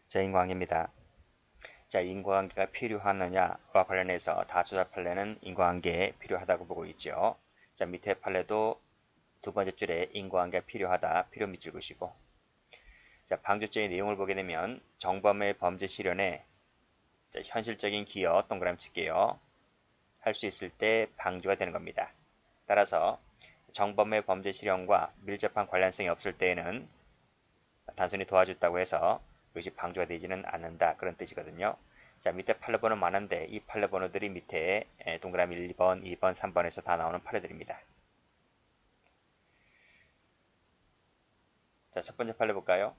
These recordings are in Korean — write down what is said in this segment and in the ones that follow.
자, 인과관계입니다. 자, 인과관계가 필요하느냐와 관련해서 다수자 판례는 인과관계 필요하다고 보고 있죠. 자, 밑에 판례도 두 번째 줄에 인과관계가 필요하다, 필요 밑줄 그시고. 자, 방조죄의 내용을 보게 되면 정범의 범죄 실현에 자, 현실적인 기여 동그라미 칠게요. 할 수 있을 때 방조가 되는 겁니다. 따라서 정범의 범죄 실현과 밀접한 관련성이 없을 때에는 단순히 도와줬다고 해서 이것이 방조가 되지는 않는다. 그런 뜻이거든요. 자, 밑에 판례번호 많은데 이 판례번호들이 밑에 동그라미 1번, 2번, 3번에서 다 나오는 판례들입니다. 자, 첫 번째 판례 볼까요?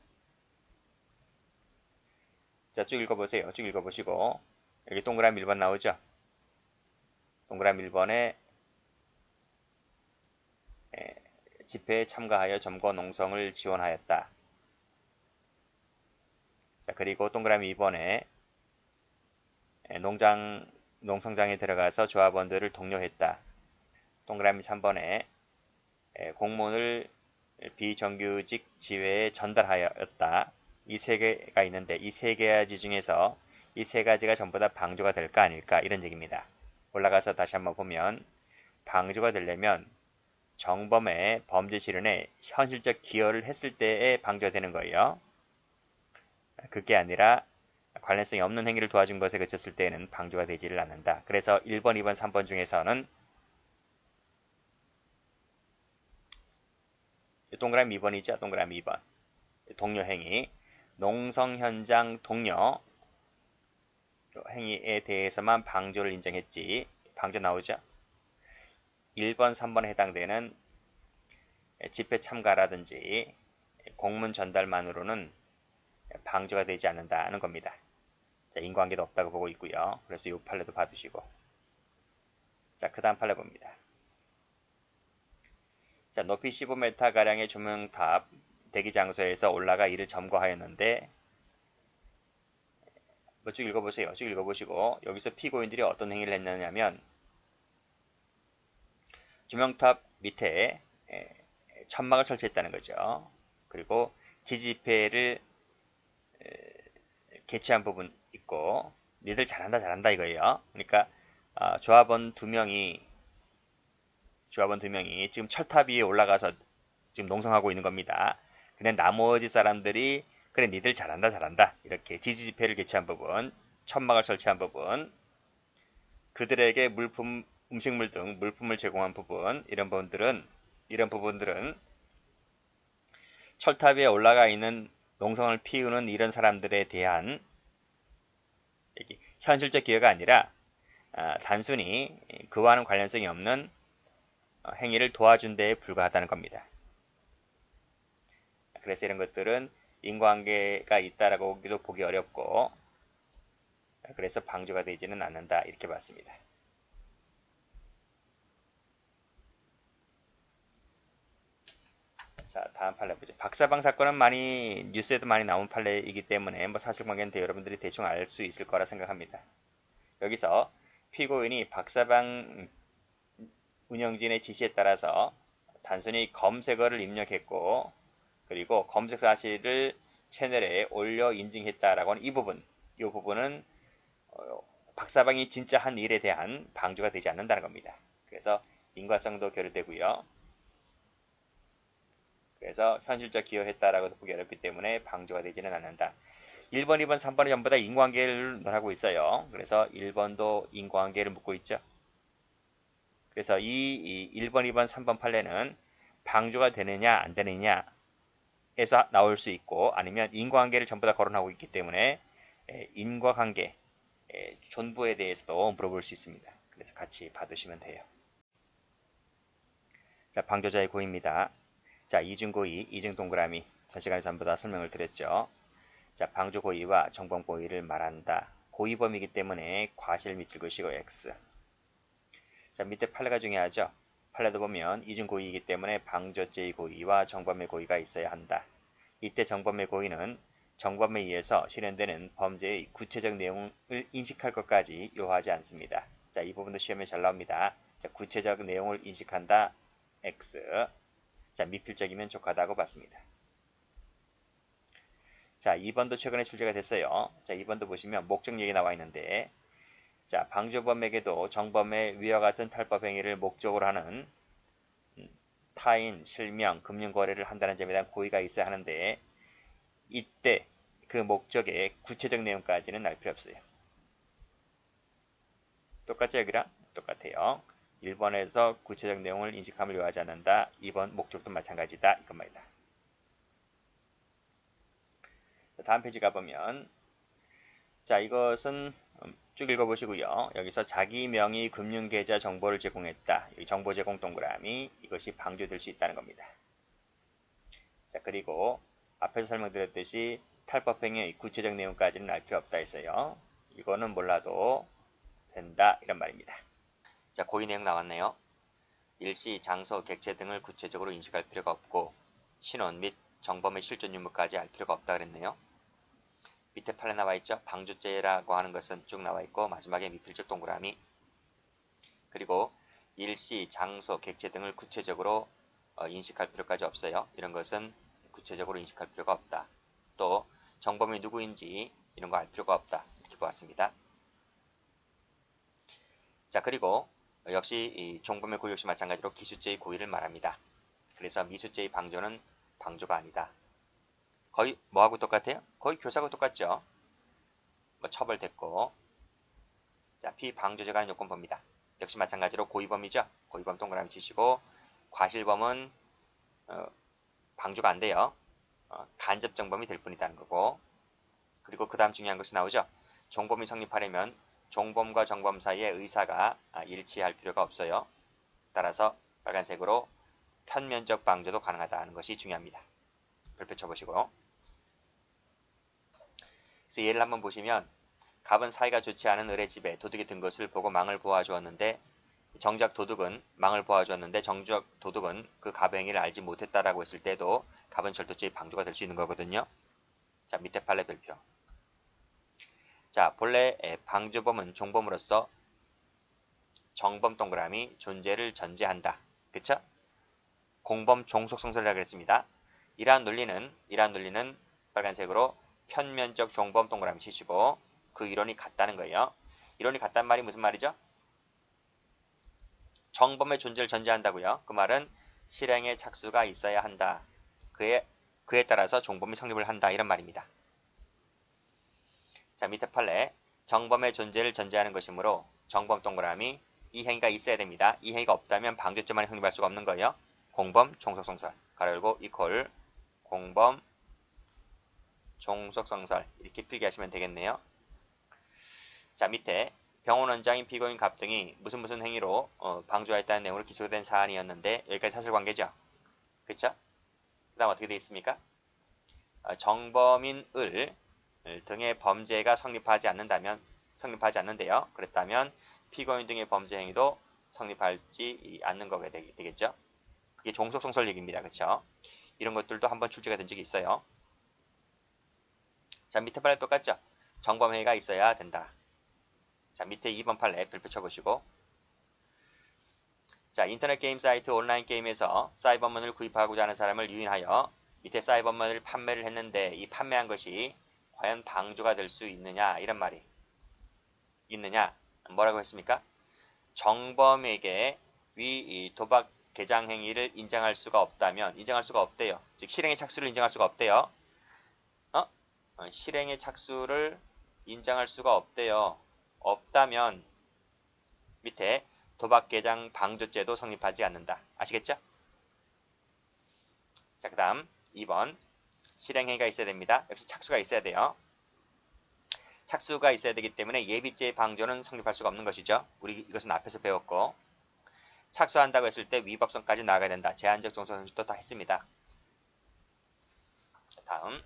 자, 쭉 읽어보세요. 쭉 읽어보시고 여기 동그라미 1번 나오죠? 동그라미 1번에 집회에 참가하여 점거 농성을 지원하였다. 자, 그리고 동그라미 2번에 농성장에 들어가서 조합원들을 독려했다. 동그라미 3번에 공문을 비정규직 지회에 전달하였다. 이 세 개가 있는데 이 세 가지 중에서 이 세 가지가 전부 다 방조가 될까 아닐까 이런 얘기입니다. 올라가서 다시 한번 보면 방조가 되려면 정범의 범죄 실현에 현실적 기여를 했을 때에 방조가 되는 거예요. 그게 아니라 관련성이 없는 행위를 도와준 것에 그쳤을 때에는 방조가 되지를 않는다. 그래서 1번, 2번, 3번 중에서는 동그라미 2번이죠. 동그라미 2번. 동료 행위. 농성 현장 동료 행위에 대해서만 방조를 인정했지. 방조 나오죠. 1번, 3번에 해당되는 집회 참가라든지 공문 전달만으로는 방조가 되지 않는다는 겁니다. 자, 인과관계도 없다고 보고 있고요. 그래서 이 판례도 봐두시고. 자, 그 다음 판례 봅니다. 자, 높이 15m가량의 조명탑 대기 장소에서 올라가 이를 점거하였는데 쭉 읽어보세요. 쭉 읽어보시고 여기서 피고인들이 어떤 행위를 했느냐면 조명탑 밑에 천막을 설치했다는 거죠. 그리고 지지집회를 개최한 부분 있고 니들 잘한다 잘한다 이거예요. 그러니까 조합원 두 명이 지금 철탑 위에 올라가서 지금 농성하고 있는 겁니다. 근데 나머지 사람들이 그래 니들 잘한다 잘한다 이렇게 지지집회를 개최한 부분, 천막을 설치한 부분, 그들에게 물품, 음식물 등 물품을 제공한 부분 이런 부분들은 철탑 위에 올라가 있는 농성을 피우는 이런 사람들에 대한 현실적 기여가 아니라 단순히 그와는 관련성이 없는 행위를 도와준 데에 불과하다는 겁니다. 그래서 이런 것들은 인과관계가 있다라고 보기 어렵고 그래서 방조가 되지는 않는다 이렇게 봤습니다. 자, 다음 판례 보죠. 박사방 사건은 뉴스에도 많이 나온 판례이기 때문에 사실관계는 여러분들이 대충 알 수 있을 거라 생각합니다. 여기서 피고인이 박사방 운영진의 지시에 따라서 단순히 검색어를 입력했고 그리고 검색 사실을 채널에 올려 인증했다라고 하는 이 부분은 박사방이 진짜 한 일에 대한 방조가 되지 않는다는 겁니다. 그래서 인과성도 결여되고요. 그래서 현실적 기여했다라고도 보기 어렵기 때문에 방조가 되지는 않는다. 1번, 2번, 3번은 전부 다 인과관계를 논하고 있어요. 그래서 1번도 인과관계를 묻고 있죠. 그래서 이 1번, 2번, 3번 판례는 방조가 되느냐 안 되느냐에서 나올 수 있고 아니면 인과관계를 전부 다 거론하고 있기 때문에 인과관계 존부에 대해서도 물어볼 수 있습니다. 그래서 같이 봐두시면 돼요. 자, 방조자의 고의입니다. 자, 이중고의, 이중동그라미 전 시간에 전부 다 설명을 드렸죠. 자, 방조고의와 정범고의를 말한다. 고의범이기 때문에 과실 밑줄 그시고 X. 자, 밑에 판례가 중요하죠. 판례도 보면 이중고의이기 때문에 방조죄의 고의와 정범의 고의가 있어야 한다. 이때 정범의 고의는 정범에 의해서 실현되는 범죄의 구체적 내용을 인식할 것까지 요하지 않습니다. 자, 이 부분도 시험에 잘 나옵니다. 자, 구체적 내용을 인식한다. X. 자, 미필적이면 족하다고 봤습니다. 자, 2번도 최근에 출제가 됐어요. 자, 2번도 보시면 목적 얘기 나와 있는데, 자, 방조범에게도 정범의 위와 같은 탈법 행위를 목적으로 하는 타인, 실명, 금융거래를 한다는 점에 대한 고의가 있어야 하는데, 이때 그 목적의 구체적 내용까지는 알 필요 없어요. 똑같죠? 여기랑? 똑같아요. 1번에서 구체적 내용을 인식함을 요하지 않는다. 2번 목적도 마찬가지다. 이것 말이다. 다음 페이지 가보면, 자, 이것은 쭉 읽어보시고요. 여기서 자기 명의 금융계좌 정보를 제공했다. 여기 정보 제공 동그라미, 이것이 방조될 수 있다는 겁니다. 자, 그리고 앞에서 설명드렸듯이 탈법행위의 구체적 내용까지는 알 필요 없다 했어요. 이거는 몰라도 된다. 이런 말입니다. 자, 고의 내용 나왔네요. 일시, 장소, 객체 등을 구체적으로 인식할 필요가 없고 신원 및 정범의 실존 유무까지 알 필요가 없다 그랬네요. 밑에 판에 나와 있죠. 방조죄라고 하는 것은 쭉 나와 있고 마지막에 미필적 동그라미, 그리고 일시, 장소, 객체 등을 구체적으로 인식할 필요까지 없어요. 이런 것은 구체적으로 인식할 필요가 없다. 또 정범이 누구인지 이런 거 알 필요가 없다. 이렇게 보았습니다. 자, 그리고 역시 이 종범의 고의 역시 마찬가지로 기수죄의 고의를 말합니다. 그래서 미수죄의 방조는 방조가 아니다. 거의 뭐하고 똑같아요? 거의 교사하고 똑같죠. 뭐 처벌됐고. 자, 피방조죄가 하는 요건 봅니다. 역시 마찬가지로 고의범이죠. 고의범 동그라미 치시고, 과실범은 방조가 안 돼요. 간접정범이 될 뿐이다는 거고. 그리고 그 다음 중요한 것이 나오죠. 종범이 성립하려면 종범과 정범 사이의 의사가 일치할 필요가 없어요. 따라서 빨간색으로 편면적 방조도 가능하다는 것이 중요합니다. 별표 쳐보시고요. 그래서 예를 한번 보시면, 갑은 사이가 좋지 않은 을의 집에 도둑이 든 것을 보고 망을 보아주었는데 정작 도둑은 정작 도둑은 그 갑의 행위를 알지 못했다라고 했을 때도 갑은 절도죄의 방조가 될 수 있는 거거든요. 자, 밑에 판례 별표. 자, 본래 방조범은 종범으로서 정범 동그라미 존재를 전제한다. 그쵸? 공범 종속성설이라고 했습니다. 이러한 논리는 빨간색으로 편면적 종범 동그라미 치시고 그 이론이 같다는 거예요. 이론이 같단 말이 무슨 말이죠? 정범의 존재를 전제한다고요. 그 말은 실행에 착수가 있어야 한다. 그에 따라서 종범이 성립을 한다. 이런 말입니다. 자, 밑에 판례. 정범의 존재를 전제하는 것이므로 정범 동그라미 이 행위가 있어야 됩니다. 이 행위가 없다면 방조죄만이 성립할 수가 없는 거예요. 공범 종속성설 가로 열고 이퀄 공범 종속성설 이렇게 필기하시면 되겠네요. 자, 밑에 병원 원장인 피고인 갑 등이 무슨 행위로 방조하였다는 내용으로 기소된 사안이었는데 여기까지 사실관계죠. 그쵸? 그 다음 어떻게 되어 있습니까? 정범인 을 등의 범죄가 성립하지 않는데요. 그랬다면 피고인 등의 범죄 행위도 성립하지 않는 거가 되겠죠. 그게 종속성설 얘기입니다. 그쵸? 이런 것들도 한번 출제가 된 적이 있어요. 자, 밑에 판례 똑같죠? 정범행위가 있어야 된다. 자, 밑에 2번 판례 별표 쳐보시고, 자, 인터넷 게임 사이트 온라인 게임에서 사이버먼을 구입하고자 하는 사람을 유인하여 밑에 사이버먼을 판매를 했는데 이 판매한 것이 과연 방조가 될 수 있느냐 이런 말이 있느냐. 뭐라고 했습니까? 정범에게 위 도박 개장 행위를 인정할 수가 없대요. 즉 실행의 착수를 인정할 수가 없대요. 실행의 착수를 인정할 수가 없대요. 없다면 밑에 도박 개장 방조죄도 성립하지 않는다. 아시겠죠? 자, 그 다음 2번 실행행위가 있어야 됩니다. 역시 착수가 있어야 돼요. 착수가 있어야 되기 때문에 예비죄 방조는 성립할 수가 없는 것이죠. 우리 이것은 앞에서 배웠고, 착수한다고 했을 때 위법성까지 나아가야 된다. 제한적 종속형식도 다 했습니다. 다음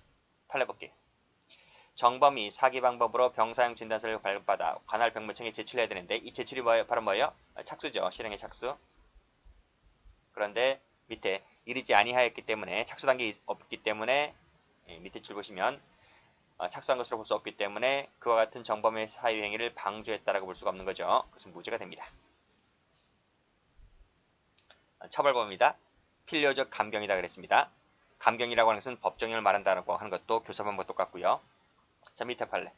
판례 볼게요. 정범이 사기 방법으로 병사형 진단서를 발급받아 관할 병무청에 제출해야 되는데 이 제출이 바로 뭐예요? 착수죠. 실행의 착수. 그런데 밑에 이르지 아니하였기 때문에 착수 단계에 없기 때문에 밑에 줄 보시면 착수한 것으로 볼 수 없기 때문에 그와 같은 정범의 사유행위를 방조했다라고 볼 수가 없는 거죠. 그것은 무죄가 됩니다. 처벌범입니다. 필요적 감경이다 그랬습니다. 감경이라고 하는 것은 법정형을 말한다고 하는 것도 교사법과 똑같고요. 자, 밑에 판례.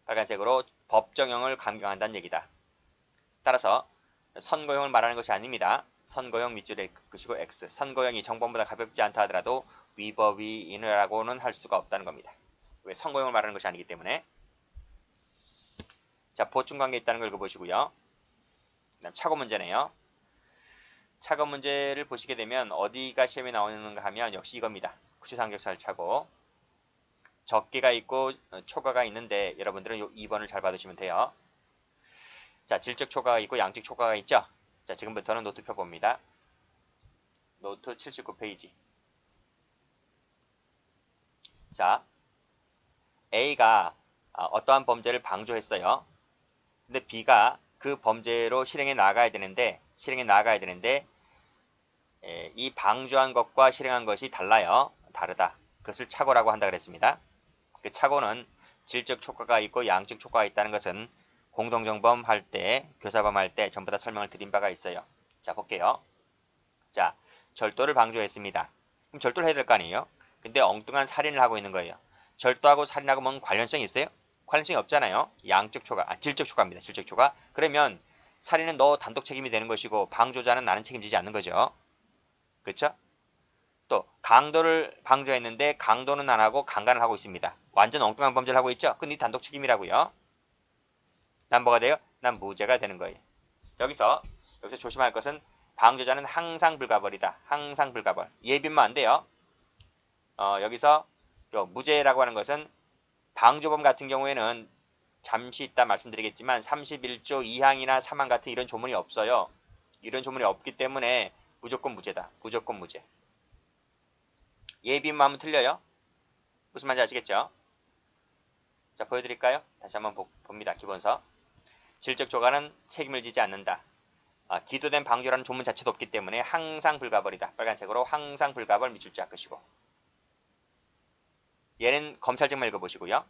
빨간색으로 법정형을 감경한다는 얘기다. 따라서 선고형을 말하는 것이 아닙니다. 선고형 밑줄에 긋으시고 X. 선고형이 정범보다 가볍지 않다 하더라도 위법이인이라고는 할 수가 없다는 겁니다. 왜? 선고형을 말하는 것이 아니기 때문에. 자, 보충관계 있다는 걸 읽어보시고요. 그다음 착오 문제네요. 착오 문제를 보시게 되면 어디가 시험에 나오는가 하면 역시 이겁니다. 구추삼겹살 착오. 적개가 있고 초과가 있는데 여러분들은 이 2번을 잘 받으시면 돼요. 자, 질적 초과가 있고 양적 초과가 있죠. 자, 지금부터는 노트 펴봅니다. 노트 79페이지. 자, A가 어떠한 범죄를 방조했어요. 근데 B가 그 범죄로 실행해 나가야 되는데 이 방조한 것과 실행한 것이 달라요. 다르다. 그것을 착오라고 한다 그랬습니다. 그 착오는 질적 초과가 있고 양적 초과가 있다는 것은 공동정범 할 때, 교사범 할 때 전부 다 설명을 드린 바가 있어요. 자, 볼게요. 자, 절도를 방조했습니다. 그럼 절도를 해야 될 거 아니에요? 근데 엉뚱한 살인을 하고 있는 거예요. 절도하고 살인하고 뭔 관련성이 있어요? 관련성이 없잖아요. 양적 초과, 질적 초과입니다. 질적 초과. 그러면 살인은 너 단독 책임이 되는 것이고 방조자는 나는 책임지지 않는 거죠. 그렇죠? 또 강도를 방조했는데 강도는 안 하고 강간을 하고 있습니다. 완전 엉뚱한 범죄를 하고 있죠? 그건 네 단독 책임이라고요. 난 뭐가 돼요? 난 무죄가 되는 거예요. 여기서 조심할 것은 방조자는 항상 불가벌이다. 항상 불가벌. 예비면 안 돼요. 여기서 무죄라고 하는 것은 방조범 같은 경우에는 잠시 이따 말씀드리겠지만 31조 2항이나 3항 같은 이런 조문이 없어요. 이런 조문이 없기 때문에 무조건 무죄다. 무조건 무죄. 예비만 하면 틀려요. 무슨 말인지 아시겠죠? 자, 보여드릴까요? 다시 한번 봅니다. 기본서. 질적 초과는 책임을 지지 않는다. 기도된 방조라는 조문 자체도 없기 때문에 항상 불가벌이다. 빨간색으로 항상 불가벌 밑줄 쫙 끄시고. 얘는 검찰증만 읽어보시고요.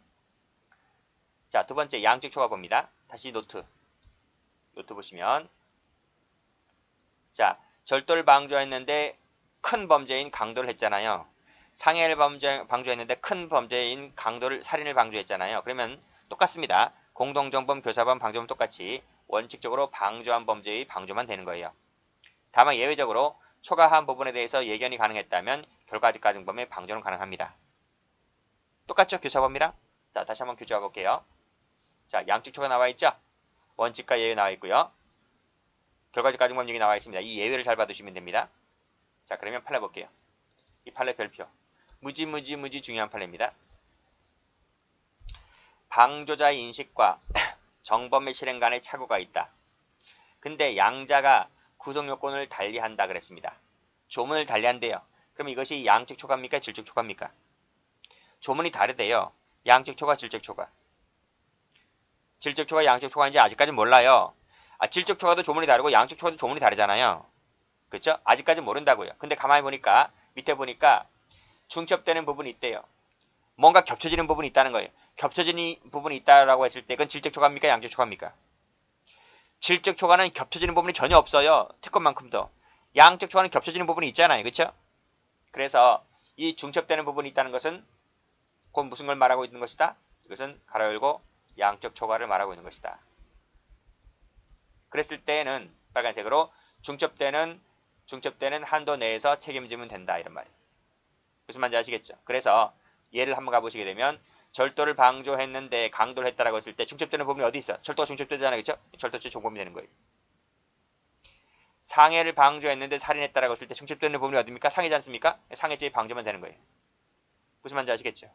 자, 두 번째 양적 초과 봅니다. 다시 노트 보시면 자, 절도를 방조했는데 큰 범죄인 강도를 했잖아요. 상해를 방조했는데 큰 범죄인 살인을 방조했잖아요. 그러면 똑같습니다. 공동정범, 교사범, 방조범 똑같이 원칙적으로 방조한 범죄의 방조만 되는 거예요. 다만 예외적으로 초과한 부분에 대해서 예견이 가능했다면 결과적가중범의 방조는 가능합니다. 똑같죠? 교사범이랑? 자, 다시 한번 교조해 볼게요. 자, 양적 초과 나와 있죠? 원칙과 예외 나와 있고요. 결과적 가중범 얘기 나와 있습니다. 이 예외를 잘 받으시면 됩니다. 자, 그러면 판례 볼게요. 이 판례 별표. 무지 중요한 판례입니다. 방조자의 인식과 정범의 실행 간의 착오가 있다. 근데 양자가 구성요건을 달리한다 그랬습니다. 조문을 달리한대요. 그럼 이것이 양적 초과입니까? 질적 초과입니까? 조문이 다르대요. 양적 초과, 질적 초과. 질적 초과, 양적 초과인지 아직까지 몰라요. 질적 초과도 조문이 다르고 양적 초과도 조문이 다르잖아요. 그렇죠? 아직까지 모른다고요. 근데 가만히 보니까 밑에 보니까 중첩되는 부분이 있대요. 뭔가 겹쳐지는 부분이 있다는 거예요. 겹쳐지는 부분이 있다라고 했을 때 그건 질적 초과입니까? 양적 초과입니까? 질적 초과는 겹쳐지는 부분이 전혀 없어요. 특권만큼도. 양적 초과는 겹쳐지는 부분이 있잖아요. 그렇죠? 그래서 이 중첩되는 부분이 있다는 것은 곧 무슨 걸 말하고 있는 것이다? 이것은 가로 열고 양적 초과를 말하고 있는 것이다. 그랬을 때는 빨간색으로 중첩되는 한도 내에서 책임지면 된다. 이런 말이에요. 무슨 말인지 아시겠죠? 그래서 예를 한번 가보시게 되면 절도를 방조했는데 강도를 했다라고 했을 때 중첩되는 부분이 어디 있어? 절도가 중첩되잖아요. 그렇죠? 절도죄 종범이 되는 거예요. 상해를 방조했는데 살인했다라고 했을 때 중첩되는 부분이 어디입니까? 상해지 않습니까? 상해죄의 방조만 되는 거예요. 무슨 말인지 아시겠죠?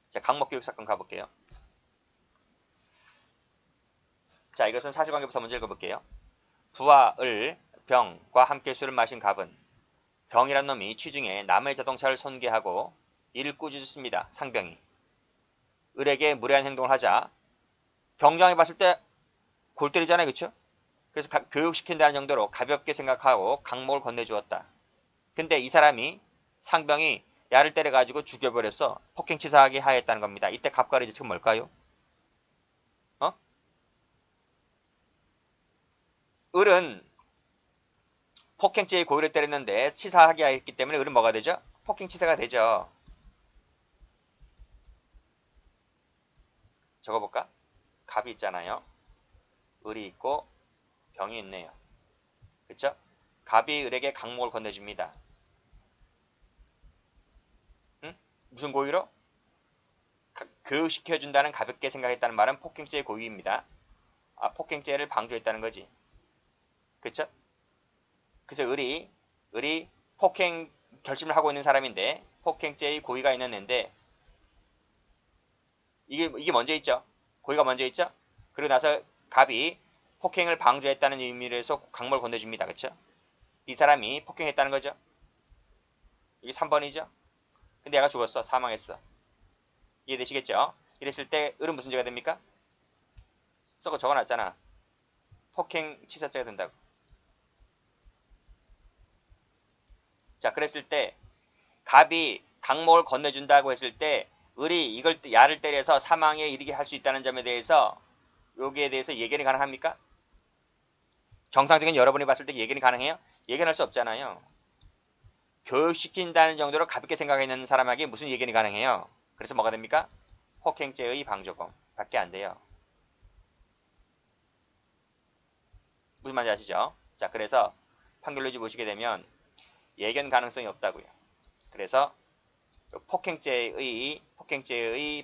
자, 강목교육사건 가볼게요. 자, 이것은 사실관계부터 먼저 읽어볼게요. 부와 을, 병과 함께 술을 마신 갑은 병이란 놈이 취중에 남의 자동차를 손괴하고 이를 꾸짖습니다. 상병이. 을에게 무례한 행동을 하자 병장이 봤을 때 골 때리잖아요. 그렇죠? 그래서 교육시킨다는 정도로 가볍게 생각하고 강목을 건네주었다. 근데 이 사람이 상병이 야를 때려가지고 죽여버렸어. 폭행치사하게 하였다는 겁니다. 이때 갑과의 지금 뭘까요? 을은 폭행죄의 고의를 때렸는데 치사하게 했기 때문에 을은 뭐가 되죠? 폭행치사가 되죠. 적어볼까? 갑이 있잖아요. 을이 있고 병이 있네요. 그쵸? 갑이 을에게 강목을 건네줍니다. 응? 무슨 고의로? 교육시켜준다는 가볍게 생각했다는 말은 폭행죄의 고의입니다. 아, 폭행죄를 방조했다는 거지. 그쵸? 그래서 을이 폭행 결심을 하고 있는 사람인데 폭행죄의 고의가 있는 애인데 이게 먼저 있죠. 고의가 먼저 있죠. 그리고 나서 갑이 폭행을 방조했다는 의미로 해서 강목을 건네줍니다. 그쵸? 이 사람이 폭행했다는 거죠. 이게 3번이죠. 근데 얘가 죽었어. 사망했어. 이해되시겠죠? 이랬을 때 을은 무슨 죄가 됩니까? 적어놨잖아. 폭행치사죄가 된다고. 자, 그랬을 때 갑이 강목을 건네준다고 했을 때 을이 이걸 야를 때려서 사망에 이르게 할 수 있다는 점에 대해서 여기에 대해서 예견이 가능합니까? 정상적인 여러분이 봤을 때 예견이 가능해요? 예견할 수 없잖아요. 교육시킨다는 정도로 가볍게 생각하는 사람에게 무슨 예견이 가능해요? 그래서 뭐가 됩니까? 폭행죄의 방조범 밖에 안 돼요. 무슨 말인지 아시죠? 자, 그래서 판결로지 보시게 되면 예견 가능성이 없다고요. 그래서 폭행죄의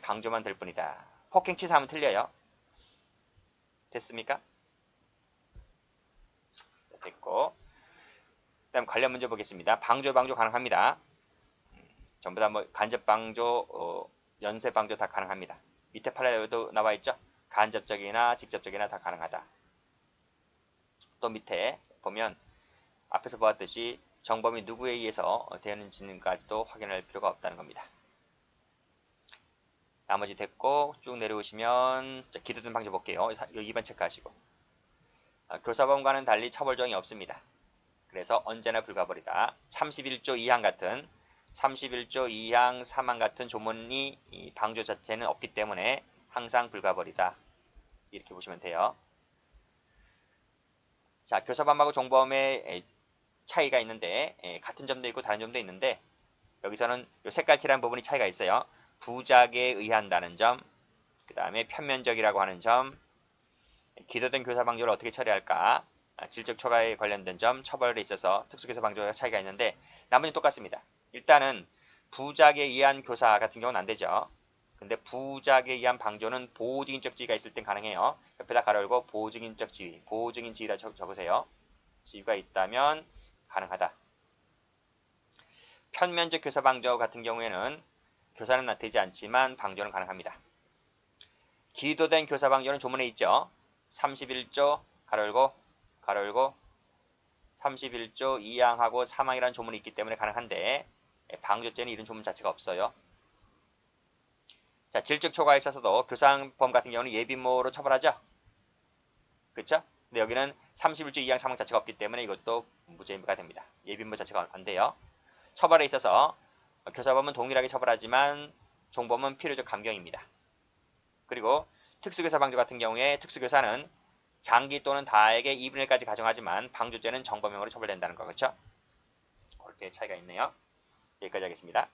방조만 될 뿐이다. 폭행치사하면 틀려요. 됐습니까? 됐고, 그다음 관련 문제 보겠습니다. 방조 가능합니다. 전부 다 뭐 간접 방조, 연쇄 방조 다 가능합니다. 밑에 판례에도 나와 있죠. 간접적이나 직접적이나 다 가능하다. 또 밑에 보면 앞에서 보았듯이 정범이 누구에 의해서 되는지까지도 확인할 필요가 없다는 겁니다. 나머지 됐고 쭉 내려오시면 기도등 방조 볼게요. 2번 체크하시고 교사범과는 달리 처벌조항이 없습니다. 그래서 언제나 불가벌이다. 31조 2항 같은 31조 2항 3항 같은 조문이 방조 자체는 없기 때문에 항상 불가벌이다. 이렇게 보시면 돼요. 자, 교사범하고 종범의 차이가 있는데 같은 점도 있고 다른 점도 있는데 여기서는 요 색깔칠한 부분이 차이가 있어요. 부작에 의한다는 점, 그 다음에 편면적이라고 하는 점, 기도된 교사방조를 어떻게 처리할까, 질적 초과에 관련된 점, 처벌에 있어서 특수교사방조가 차이가 있는데 나머지는 똑같습니다. 일단은 부작에 의한 교사 같은 경우는 안 되죠. 근데 부작에 의한 방조는 보호증인적 지위가 있을 땐 가능해요. 옆에다 가로 열고 보호증인적 지위, 보호증인 지위다 적으세요. 지위가 있다면 가능하다. 편면적 교사 방조 같은 경우에는 교사는 되지 않지만 방조는 가능합니다. 기도된 교사 방조는 조문에 있죠. 31조 가로 열고 31조 2항하고 3항이라는 조문이 있기 때문에 가능한데 방조죄는 이런 조문 자체가 없어요. 자, 질적 초과에 있어서도 교사범 같은 경우는 예비모로 처벌하죠. 그쵸? 근데 여기는 31조 2항 3항 자체가 없기 때문에 이것도 무죄가 됩니다. 예비모 자체가 안 돼요. 처벌에 있어서 교사범은 동일하게 처벌하지만 종범은 필요적 감경입니다. 그리고 특수교사 방조 같은 경우에 특수교사는 장기 또는 다에게 2분의 1까지 가정하지만 방조죄는 정범형으로 처벌된다는 거 그렇죠? 그렇게 차이가 있네요. 여기까지 하겠습니다.